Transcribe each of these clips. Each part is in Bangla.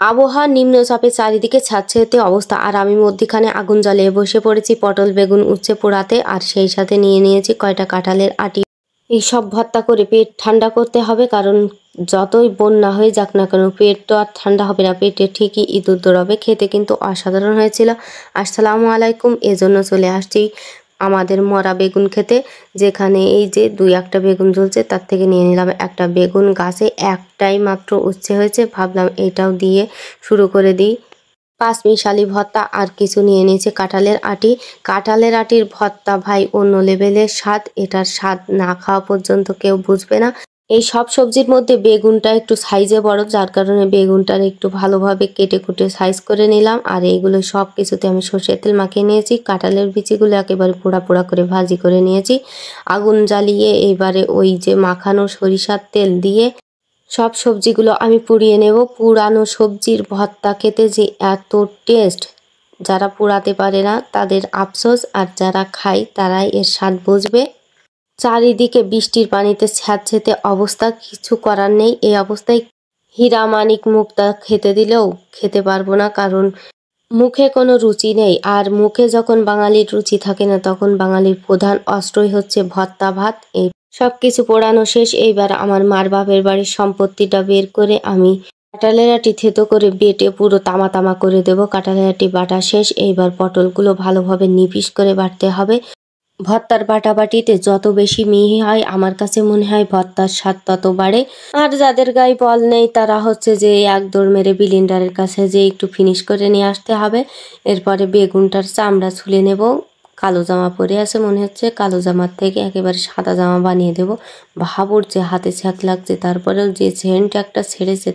আবহাওয়া নিম্নচাপে চারিদিকে স্যাঁতসেঁতে অবস্থা, আর আমি মধ্যিখানে আগুন জ্বালিয়ে বসে পড়েছি পটল বেগুন উচ্ছে পোড়াতে, আর সেই সাথে নিয়ে নিয়েছি কয়টা কাঁঠালের আটি। এই সব ভর্তা করে পেট ঠান্ডা করতে হবে, কারণ যতই বন্যা হয়ে যাক না কেন পেট তো আর ঠান্ডা হবে না, পেটে ঠিকই ইঁদুর দৌড়াবে। খেতে কিন্তু অসাধারণ হয়েছিল। আসসালামু আলাইকুম। এজন্য চলে আসছি আমাদের মরা বেগুন খেতে, যেখানে এই যে দুই একটা বেগুন ঝুলছে, তার থেকে নিয়ে নিলাম একটা বেগুন। গাছে একটাই মাত্র উচ্ছে হয়েছে, ভাবলাম এটাও দিয়ে শুরু করে দিই। পাঁচমিশালি ভর্তা আর কিছু নিয়ে নিয়েছে কাঁঠালের আটি। কাঁঠালের আটির ভর্তা ভাই অন্য লেভেলের স্বাদ, এটার স্বাদ না খাওয়া পর্যন্ত কেউ বুঝবে না। এই সব সবজির মধ্যে বেগুনটা একটু সাইজে বড়, যার কারণে বেগুনটার একটু ভালোভাবে কেটে কুটে সাইজ করে নিলাম। আর এইগুলো সব কিছুতে আমি সর্ষের তেল মাখিয়ে নিয়েছি। কাঁঠালের বিচিগুলো একেবারে পোড়া পোড়া করে ভাজি করে নিয়েছি। আগুন জ্বালিয়ে এইবারে ওই যে মাখানো সরিষার তেল দিয়ে সব সবজিগুলো আমি পুড়িয়ে নেব। পুরানো সবজির ভর্তা খেতে যে এত টেস্ট, যারা পোড়াতে পারে না তাদের আফসোস, আর যারা খায় তারাই এর স্বাদ বুঝবে। চারিদিকে বৃষ্টির পানিতে স্যাঁতসেঁতে অবস্থা, কিছু করার নেই। এই অবস্থায় হীরা মানিক মুক্তা খেতে দিলেও খেতে পারবো না, কারণ মুখে কোনো রুচি নেই। আর মুখে যখন বাঙালির রুচি থাকে না, তখন বাঙালির প্রধান অস্ত্রই হচ্ছে ভর্তা ভাত। এই সব কিছু পোড়ানো শেষ। এইবার আমার মার বাপের বাড়ির সম্পত্তিটা বের করে আমি কাঁঠালের আটি থেতো করে বেটে পুরো তামা তামা করে দেব। কাঁঠালের আটি বাটা শেষ। এইবার পটলগুলো ভালোভাবে নিপিস করে বাটতে হবে। ভর্তার বাটাবাটিতে যত বেশি মিহি হয়, আমার কাছে মনে হয় ভর্তার স্বাদ তত বাড়ে। আর যাদের গায়ে বল নেই, তারা হচ্ছে যে এক দৌড় মেরে বিলিন্ডারের কাছে যে একটু ফিনিশ করে নিয়ে আসতে হবে। এরপরে বেগুনটার চামড়া ছুলে নেব। কালো জামা পরে আছে মনে হচ্ছে, কালো জামার থেকে একেবারে সাদা জামা বানিয়ে দেব। ভাবুর যে হাতে ছ্যাঁক লাগছে, তারপরেও যে সেন্ট একটা ছেড়েছে,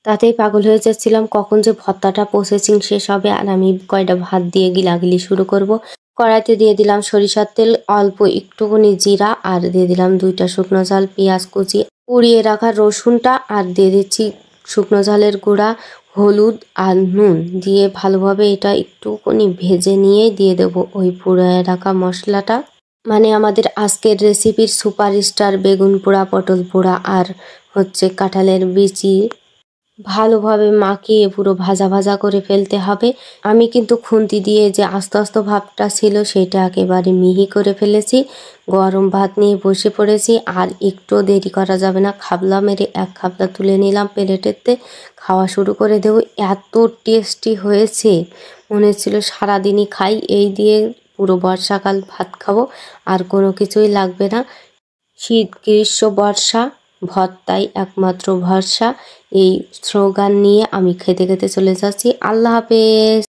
তাতেই পাগল হয়ে যাচ্ছিলাম কখন যে ভর্তাটা প্রসেসিং শেষ হবে আর আমি কয়টা ভাত দিয়ে গিলাগিলি শুরু করব। কড়াইতে দিয়ে দিলাম সরিষার তেল, অল্প একটুখানি জিরা, আর দিয়ে দিলাম দুইটা শুকনো ঝাল, পেঁয়াজ কুচি, পুড়িয়ে রাখা রসুনটা, আর দিয়ে দিচ্ছি শুকনো ঝালের গুঁড়া, হলুদ আর নুন দিয়ে ভালোভাবে এটা একটুখানি ভেজে নিয়ে দিয়ে দেবো ওই পুড়িয়ে রাখা মশলাটা। মানে আমাদের আজকের রেসিপির সুপারস্টার বেগুন পোড়া, পটল পোড়া আর হচ্ছে কাঁঠালের বিচি ভালোভাবে মাখিয়ে পুরো ভাজা ভাজা করে ফেলতে হবে। আমি কিন্তু খুন্তি দিয়ে যে আস্তে আস্তে ভাবটা ছিল সেটা একেবারে মিহি করে ফেলেছি। গরম ভাত নিয়ে বসে পড়েছি, আর একটু দেরি করা যাবে না। খাবলা মেরে এক খাবলা তুলে নিলাম প্লেটেতে, খাওয়া শুরু করে দেবো। এত টেস্টি হয়েছে, মনে হচ্ছিল সারাদিনই খাই এই দিয়ে, পুরো বর্ষাকাল ভাত খাবো, আর কোনো কিছুই লাগবে না। শীত গ্রীষ্ম বর্ষা ভর্তাই একমাত্র ভরসা, এই স্লোগান নিয়ে আমি খেতে খেতে চলে যাচ্ছি। আল্লাহ হাফেজ।